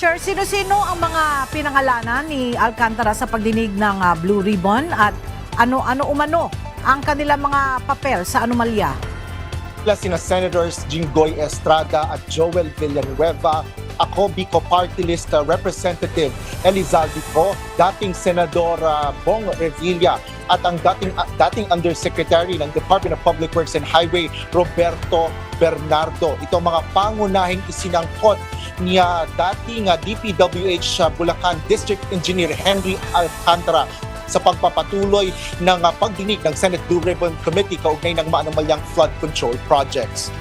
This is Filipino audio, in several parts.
Sir, sino-sino ang mga pinangalanan ni Alcantara sa pagdinig ng Blue Ribbon at ano umano ang kanilang mga papel sa anomalya? Sina Senators Jinggoy Estrada at Joel Villanueva, ako Bico Party List Representative Elizalde Co, dating Senador Bong Revilla at ang dating Undersecretary ng Department of Public Works and Highway Roberto Bernardo. Ito mga pangunahing isinangkot niya dating DPWH Bulacan District Engineer Henry Alcantara sa pagpapatuloy ng pagdinig ng Senate Blue Ribbon Committee kaugnay ng maanomalyang flood control projects.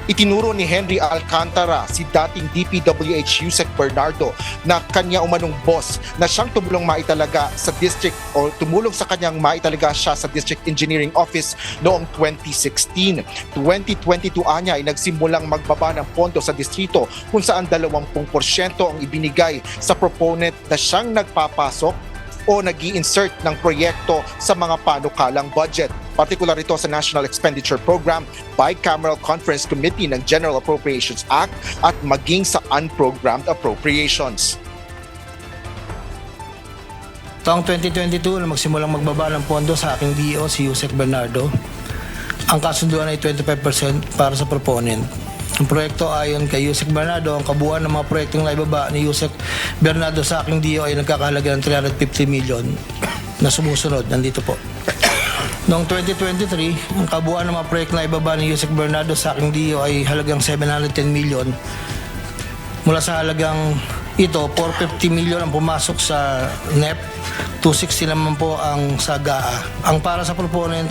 Itinuro ni Henry Alcantara si dating DPWH Yusek Bernardo na kanya umanong boss na siyang tumulong maitalaga sa district o tumulong sa kanyang maitalaga siya sa District Engineering Office noong 2016. 2022 anya ay nagsimulang magbaba ng pondo sa distrito kung saan 20% ang ibinigay sa proponent na siyang nagpapasok o nag-i-insert ng proyekto sa mga panukalang budget. Partikular ito sa National Expenditure Program, Bicameral Conference Committee ng General Appropriations Act at maging sa unprogrammed appropriations. Taong 2022 na magsimulang magbaba ng pondo sa aking DO si Yusek Bernardo. Ang kasunduan ay 25% para sa proponent. Ang proyekto ayon kay Yusek Bernardo, ang kabuuan ng mga proyektong naibaba ni Yusek Bernardo sa aking DO ay nagkakahalaga ng 350 million na sumusunod. Nandito po. Noong 2023, ang kabuuan ng mga proyektong naibaba ni Yusek Bernardo sa aking DO ay halagang 710 million. Mula sa halagang ito, 450 million ang pumasok sa NEP, 260 naman po ang sa GAA. Ang para sa proponent,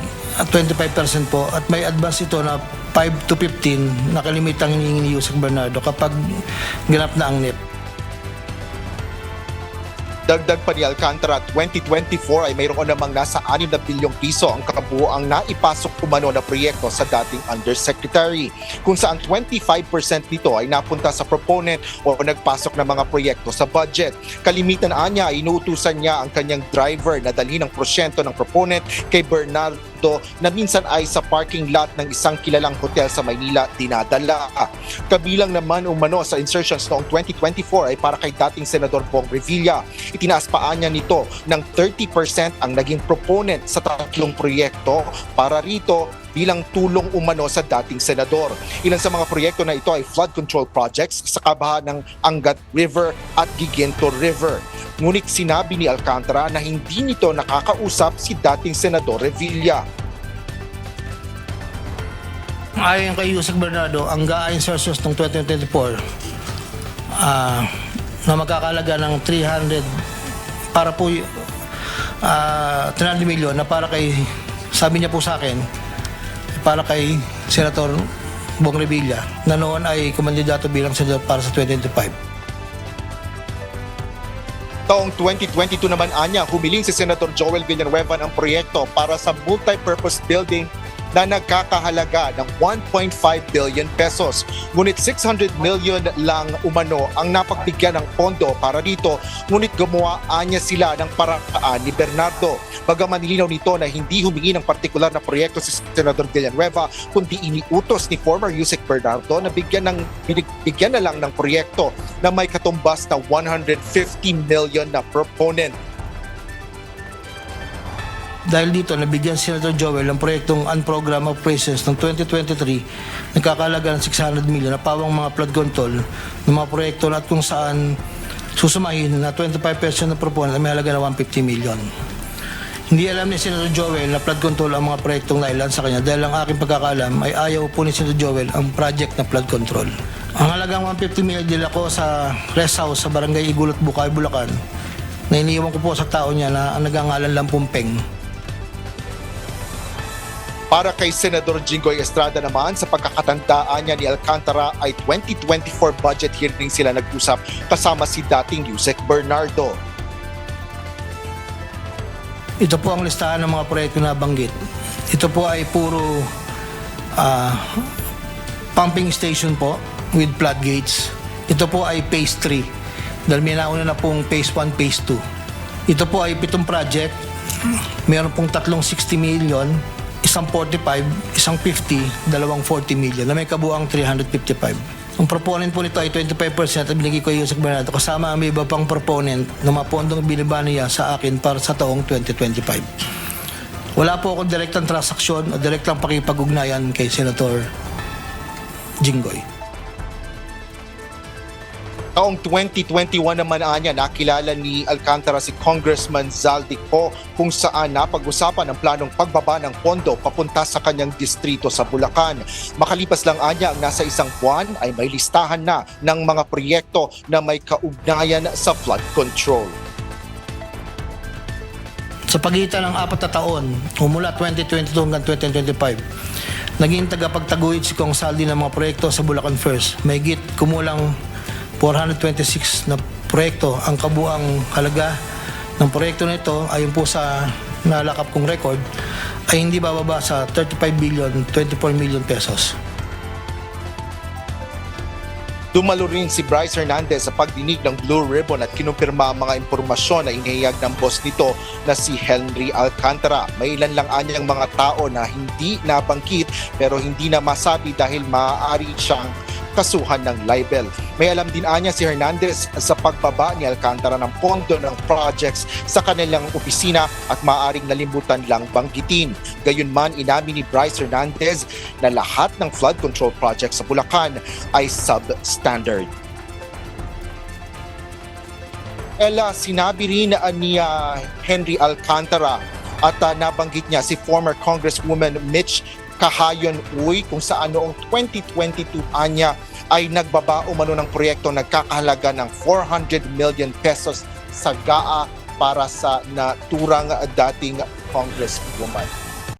25% po at may advance ito na 5 to 15 na kalimitang hinihingi ni Yusek Bernardo kapag ganap na ang NEP. Dagdag pa ni Alcantara, 2024 ay mayroon namang nasa 6 na bilyong piso ang kabuoang naipasok umano na proyekto sa dating Undersecretary, kung saan 25% nito ay napunta sa proponent o nagpasok ng mga proyekto sa budget. Kalimitan anya ay inuutusan niya ang kanyang driver na dalhin ang porsyento ng proponent kay Bernardo na minsan ay sa parking lot ng isang kilalang hotel sa Maynila dinadala. Kabilang naman umano sa insertions noong 2024 ay para kay dating Senador Bong Revilla. Itinaas pa niya nito ng 30% ang naging proponent sa 3 proyekto para rito bilang tulong umano sa dating senador. Ilan sa mga proyekto na ito ay flood control projects sa kabahan ng Angat River at Giginto River. Ngunit sinabi ni Alcantara na hindi nito nakakausap si dating Senador Revilla. Ayon kay Yusek Bernardo, ang GAA insertions ng 2024 na magkakalaga ng 300 para po 300 million na para kay, sabi niya po sa akin, para kay Senator Bong Revilla na noon ay kumandidato bilang senador para sa 2025. Taong 2022 naman anya, humiling si Senator Joel Villanueva ng proyekto para sa multi-purpose building na nagkakahalaga ng 1.5 billion pesos. Ngunit 600 million lang umano ang napagbigyan ng pondo para dito, ngunit gumawa anya sila ng paraan ni Bernardo. Bagaman nilinaw nito na hindi humingi ng partikular na proyekto si Senator Villanueva, kundi iniutos ni former Yusek Bernardo na bigyan na lang ng proyekto na may katumbas na 150 million na proponent. Dahil dito, nabigyan si Senator Joel ng proyektong unprogrammed appraisals ng 2023 nagkakalaga ng 600 million na pawang mga flood control ng mga proyekto at kung saan susumahin na 25% na proponent ay may halaga na 150 million. Hindi alam ni Senator Joel na flood control ang mga proyektong nailan sa kanya dahil ang aking pagkakalam ay ayaw po ni Senator Joel ang project na flood control. Ang halagang 150 million dila ko sa rest house sa Barangay Igulot, Bukay, Bulacan na iniiwan ko po sa tao niya na ang nagangalan lang Pumpeng. Para kay Senador Jinggoy Estrada naman, sa pagkakatandaan niya ni Alcantara ay 2024 budget hearing sila nag-usap kasama si dating Yusek Bernardo. Ito po ang listahan ng mga proyekto na banggit. Ito po ay puro pumping station po with floodgates. Ito po ay phase 3 dahil may nauna na pong phase 1, phase 2. Ito po ay 7 project. Meron pong 360 million, isang 45, isang 50, dalawang 40 million na may kabuang 355. Ang proponent po nito ay 25% at binigay ko Yusek Bernardo kasama ang may iba pang proponent na mga pondong binaba niya sa akin para sa taong 2025. Wala po akong direktang transaksyon o direktang pakipag-ugnayan kay Senator Jinggoy. Taong 2021 naman anya nakilala ni Alcantara si Congressman Zaldico kung saan napag-usapan ang planong pagbaba ng pondo papunta sa kanyang distrito sa Bulacan. Makalipas lang anya ang nasa isang buwan ay may listahan na ng mga proyekto na may kaugnayan sa flood control. Sa pagitan ng 4 na taon, mula 2022 hanggang 2025, naging tagapagtaguyod si Kong Saldi ng mga proyekto sa Bulacan First. Mahigit kumulang 426 na proyekto. Ang kabuang halaga ng proyekto nito, ayon po sa nalakap kong record, ay hindi bababa sa 35 billion 24 million pesos. Dumalo rin si Bryce Hernandez sa pagdinig ng Blue Ribbon at kinumpirma ang mga impormasyon na inihayag ng boss nito na si Henry Alcantara. May ilan lang anyang mga tao na hindi nabanggit pero hindi na masabi dahil maaari siyang kasuhan ng libel. May alam din anya si Hernandez sa pagbaba ni Alcantara ng pondo ng projects sa kanilang opisina at maaaring nalimutan lang banggitin. Gayunman, inamin ni Bryce Hernandez na lahat ng flood control projects sa Bulacan ay substandard. Sinabi rin ni Henry Alcantara at nabanggit niya si former Congresswoman Mitch Kahayon Uy kung saan noong 2022 anya ay nagbaba umano ng proyekto nagkakahalaga ng 400 million pesos sa GAA para sa naturang dating Congresswoman.